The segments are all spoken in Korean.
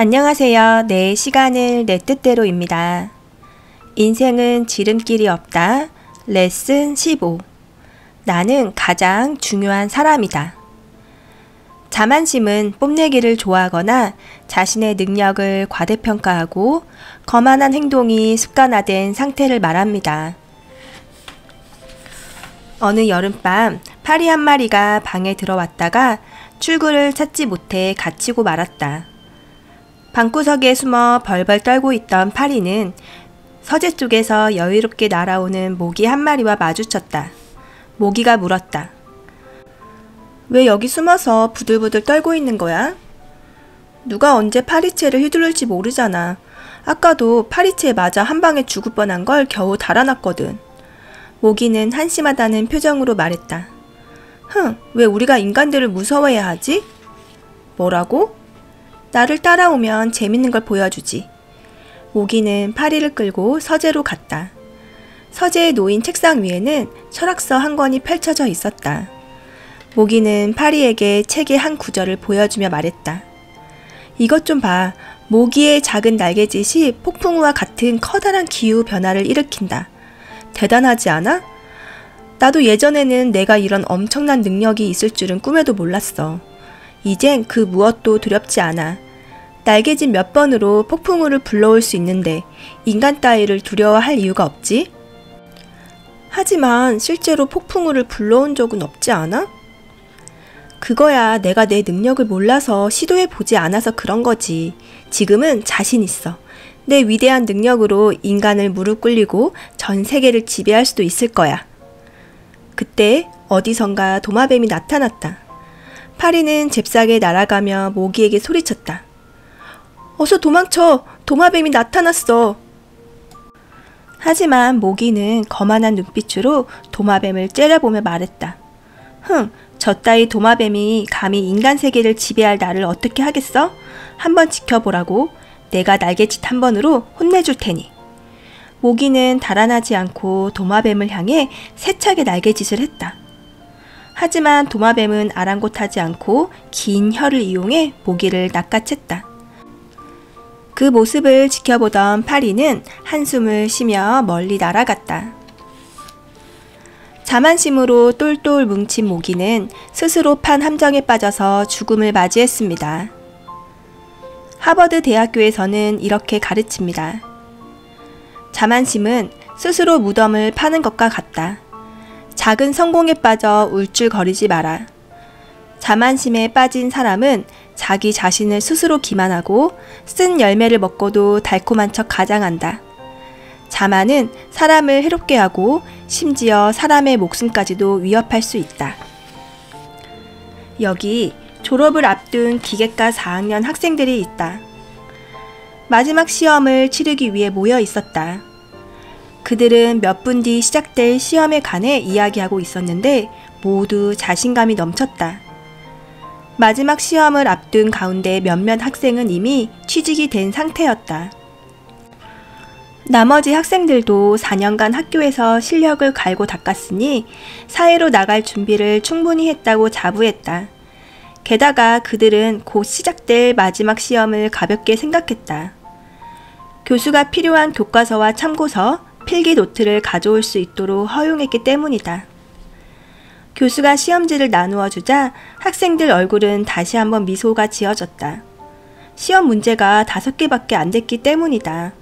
안녕하세요. 내 시간을 내 뜻대로입니다. 인생은 지름길이 없다. 레슨 15. 나는 가장 중요한 사람이다. 자만심은 뽐내기를 좋아하거나 자신의 능력을 과대평가하고 거만한 행동이 습관화된 상태를 말합니다. 어느 여름밤 파리 한 마리가 방에 들어왔다가 출구를 찾지 못해 갇히고 말았다. 방구석에 숨어 벌벌 떨고 있던 파리는 서재 쪽에서 여유롭게 날아오는 모기 한 마리와 마주쳤다. 모기가 물었다. 왜 여기 숨어서 부들부들 떨고 있는 거야? 누가 언제 파리채를 휘두를지 모르잖아. 아까도 파리채에 맞아 한 방에 죽을 뻔한 걸 겨우 달아났거든. 모기는 한심하다는 표정으로 말했다. 왜 우리가 인간들을 무서워해야 하지? 뭐라고? 나를 따라오면 재밌는 걸 보여주지. 모기는 파리를 끌고 서재로 갔다. 서재에 놓인 책상 위에는 철학서 한 권이 펼쳐져 있었다. 모기는 파리에게 책의 한 구절을 보여주며 말했다. 이것 좀 봐. 모기의 작은 날개짓이 폭풍우와 같은 커다란 기후 변화를 일으킨다. 대단하지 않아? 나도 예전에는 내가 이런 엄청난 능력이 있을 줄은 꿈에도 몰랐어. 이젠 그 무엇도 두렵지 않아. 날개짓 몇 번으로 폭풍우를 불러올 수 있는데 인간 따위를 두려워할 이유가 없지? 하지만 실제로 폭풍우를 불러온 적은 없지 않아? 그거야 내가 내 능력을 몰라서 시도해보지 않아서 그런 거지. 지금은 자신 있어. 내 위대한 능력으로 인간을 무릎 꿇리고 전 세계를 지배할 수도 있을 거야. 그때 어디선가 도마뱀이 나타났다. 파리는 잽싸게 날아가며 모기에게 소리쳤다. 어서 도망쳐! 도마뱀이 나타났어! 하지만 모기는 거만한 눈빛으로 도마뱀을 째려보며 말했다. 저 따위 도마뱀이 감히 인간 세계를 지배할 나를 어떻게 하겠어? 한번 지켜보라고. 내가 날개짓 한 번으로 혼내줄 테니. 모기는 달아나지 않고 도마뱀을 향해 세차게 날개짓을 했다. 하지만 도마뱀은 아랑곳하지 않고 긴 혀를 이용해 모기를 낚아챘다. 그 모습을 지켜보던 파리는 한숨을 쉬며 멀리 날아갔다. 자만심으로 똘똘 뭉친 모기는 스스로 판 함정에 빠져서 죽음을 맞이했습니다. 하버드 대학교에서는 이렇게 가르칩니다. 자만심은 스스로 무덤을 파는 것과 같다. 작은 성공에 빠져 울줄거리지 마라. 자만심에 빠진 사람은 자기 자신을 스스로 기만하고 쓴 열매를 먹고도 달콤한 척 가장한다. 자만은 사람을 해롭게 하고 심지어 사람의 목숨까지도 위협할 수 있다. 여기 졸업을 앞둔 기계과 4학년 학생들이 있다. 마지막 시험을 치르기 위해 모여 있었다. 그들은 몇 분 뒤 시작될 시험에 관해 이야기하고 있었는데 모두 자신감이 넘쳤다. 마지막 시험을 앞둔 가운데 몇몇 학생은 이미 취직이 된 상태였다. 나머지 학생들도 4년간 학교에서 실력을 갈고 닦았으니 사회로 나갈 준비를 충분히 했다고 자부했다. 게다가 그들은 곧 시작될 마지막 시험을 가볍게 생각했다. 교수가 필요한 교과서와 참고서, 필기 노트를 가져올 수 있도록 허용했기 때문이다. 교수가 시험지를 나누어 주자 학생들 얼굴은 다시 한번 미소가 지어졌다. 시험 문제가 5개밖에 안 됐기 때문이다.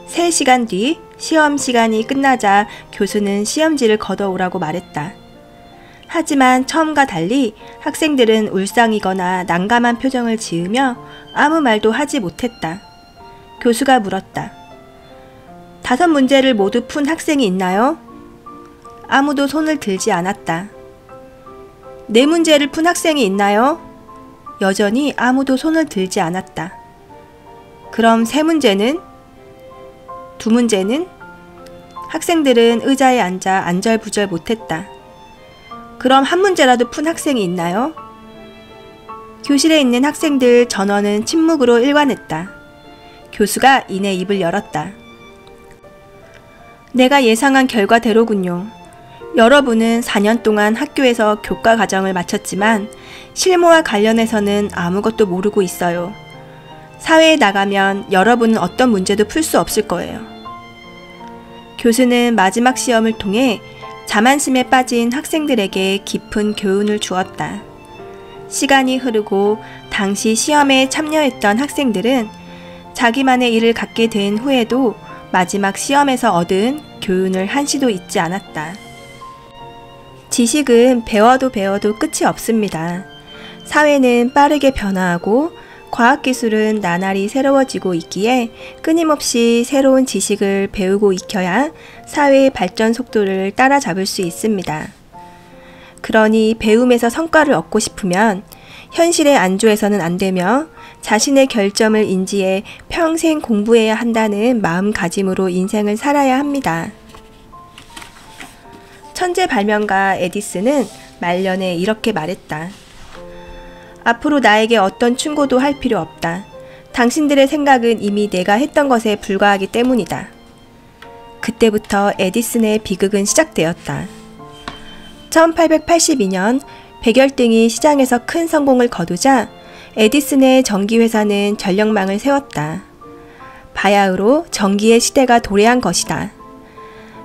3시간 뒤 시험 시간이 끝나자 교수는 시험지를 걷어오라고 말했다. 하지만 처음과 달리 학생들은 울상이거나 난감한 표정을 지으며 아무 말도 하지 못했다. 교수가 물었다. 5문제를 모두 푼 학생이 있나요? 아무도 손을 들지 않았다. 4문제를 푼 학생이 있나요? 여전히 아무도 손을 들지 않았다. 그럼 3문제는? 2문제는? 학생들은 의자에 앉아 안절부절 못했다. 그럼 1문제라도 푼 학생이 있나요? 교실에 있는 학생들 전원은 침묵으로 일관했다. 교수가 이내 입을 열었다. 내가 예상한 결과대로군요. 여러분은 4년 동안 학교에서 교과 과정을 마쳤지만 실무와 관련해서는 아무것도 모르고 있어요. 사회에 나가면 여러분은 어떤 문제도 풀 수 없을 거예요. 교수는 마지막 시험을 통해 자만심에 빠진 학생들에게 깊은 교훈을 주었다. 시간이 흐르고 당시 시험에 참여했던 학생들은 자기만의 일을 갖게 된 후에도 마지막 시험에서 얻은 교훈을 한시도 잊지 않았다. 지식은 배워도 끝이 없습니다. 사회는 빠르게 변화하고 과학기술은 나날이 새로워지고 있기에 끊임없이 새로운 지식을 배우고 익혀야 사회의 발전 속도를 따라잡을 수 있습니다. 그러니 배움에서 성과를 얻고 싶으면 현실에 안주해서는 안 되며 자신의 결점을 인지해 평생 공부해야 한다는 마음가짐으로 인생을 살아야 합니다. 천재 발명가 에디슨은 말년에 이렇게 말했다. 앞으로 나에게 어떤 충고도 할 필요 없다. 당신들의 생각은 이미 내가 했던 것에 불과하기 때문이다. 그때부터 에디슨의 비극은 시작되었다. 1882년 백열등이 시장에서 큰 성공을 거두자 에디슨의 전기회사는 전력망을 세웠다. 바야흐로 전기의 시대가 도래한 것이다.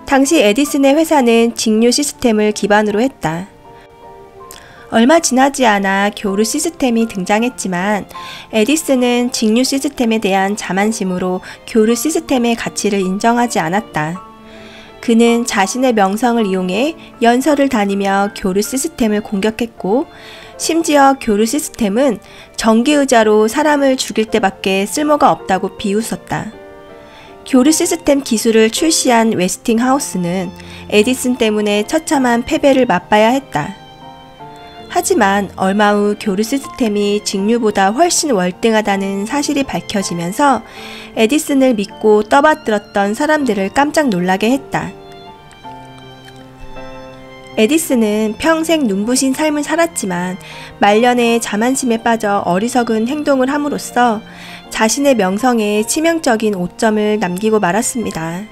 당시 에디슨의 회사는 직류 시스템을 기반으로 했다. 얼마 지나지 않아 교류 시스템이 등장했지만 에디슨은 직류 시스템에 대한 자만심으로 교류 시스템의 가치를 인정하지 않았다. 그는 자신의 명성을 이용해 연설을 다니며 교류 시스템을 공격했고 심지어 교류 시스템은 전기의자로 사람을 죽일 때밖에 쓸모가 없다고 비웃었다. 교류 시스템 기술을 출시한 웨스팅하우스는 에디슨 때문에 처참한 패배를 맛봐야 했다. 하지만 얼마 후 교류 시스템이 직류보다 훨씬 월등하다는 사실이 밝혀지면서 에디슨을 믿고 떠받들었던 사람들을 깜짝 놀라게 했다. 에디슨은 평생 눈부신 삶을 살았지만 말년에 자만심에 빠져 어리석은 행동을 함으로써 자신의 명성에 치명적인 오점을 남기고 말았습니다.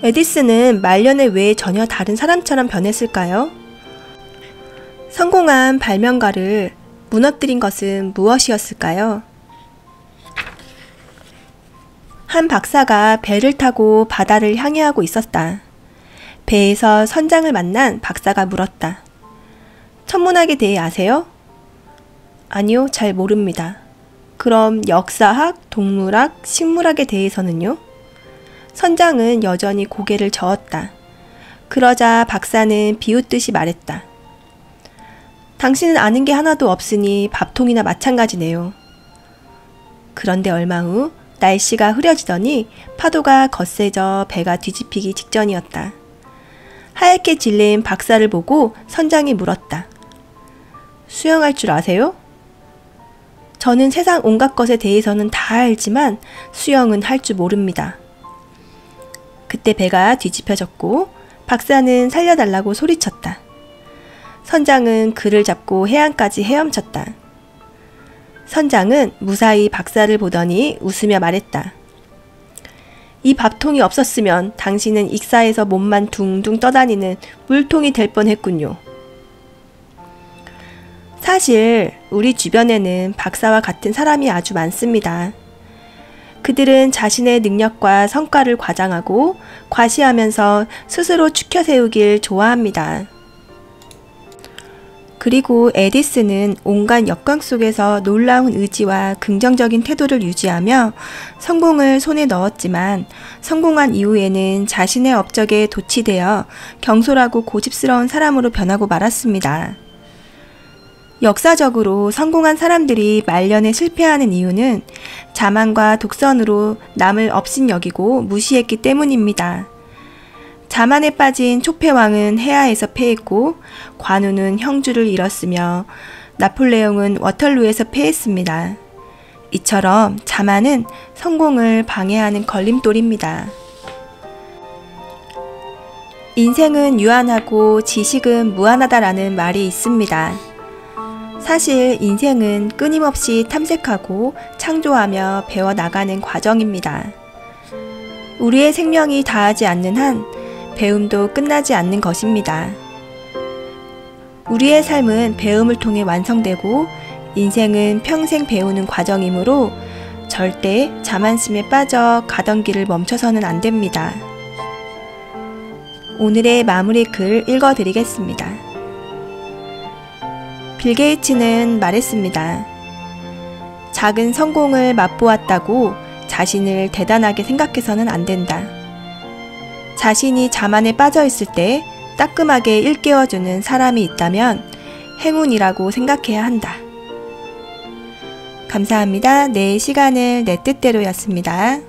에디슨은 말년에 왜 전혀 다른 사람처럼 변했을까요? 성공한 발명가를 무너뜨린 것은 무엇이었을까요? 한 박사가 배를 타고 바다를 향해하고 있었다. 배에서 선장을 만난 박사가 물었다. 천문학에 대해 아세요? 아니요, 잘 모릅니다. 그럼 역사학, 동물학, 식물학에 대해서는요? 선장은 여전히 고개를 저었다. 그러자 박사는 비웃듯이 말했다. 당신은 아는 게 하나도 없으니 밥통이나 마찬가지네요. 그런데 얼마 후 날씨가 흐려지더니 파도가 거세져 배가 뒤집히기 직전이었다. 하얗게 질린 박사를 보고 선장이 물었다. 수영할 줄 아세요? 저는 세상 온갖 것에 대해서는 다 알지만 수영은 할 줄 모릅니다. 그때 배가 뒤집혀졌고 박사는 살려달라고 소리쳤다. 선장은 그를 잡고 해안까지 헤엄쳤다. 선장은 무사히 박사를 보더니 웃으며 말했다. 이 밥통이 없었으면 당신은 익사에서 몸만 둥둥 떠다니는 물통이 될 뻔했군요. 사실 우리 주변에는 박사와 같은 사람이 아주 많습니다. 그들은 자신의 능력과 성과를 과장하고 과시하면서 스스로 추켜 세우길 좋아합니다. 그리고 에디슨은 온갖 역광 속에서 놀라운 의지와 긍정적인 태도를 유지하며 성공을 손에 넣었지만 성공한 이후에는 자신의 업적에 도취되어 경솔하고 고집스러운 사람으로 변하고 말았습니다. 역사적으로 성공한 사람들이 말년에 실패하는 이유는 자만과 독선으로 남을 업신여기고 무시했기 때문입니다. 자만에 빠진 촉패왕은 해아에서 패했고 관우는 형주를 잃었으며 나폴레옹은 워털루에서 패했습니다. 이처럼 자만은 성공을 방해하는 걸림돌입니다. 인생은 유한하고 지식은 무한하다라는 말이 있습니다. 사실 인생은 끊임없이 탐색하고 창조하며 배워나가는 과정입니다. 우리의 생명이 다하지 않는 한 배움도 끝나지 않는 것입니다. 우리의 삶은 배움을 통해 완성되고 인생은 평생 배우는 과정이므로 절대 자만심에 빠져 가던 길을 멈춰서는 안 됩니다. 오늘의 마무리 글 읽어드리겠습니다. 빌 게이츠는 말했습니다. 작은 성공을 맛보았다고 자신을 대단하게 생각해서는 안 된다. 자신이 자만에 빠져 있을 때 따끔하게 일깨워주는 사람이 있다면 행운이라고 생각해야 한다. 감사합니다. 내 시간을 내 뜻대로였습니다.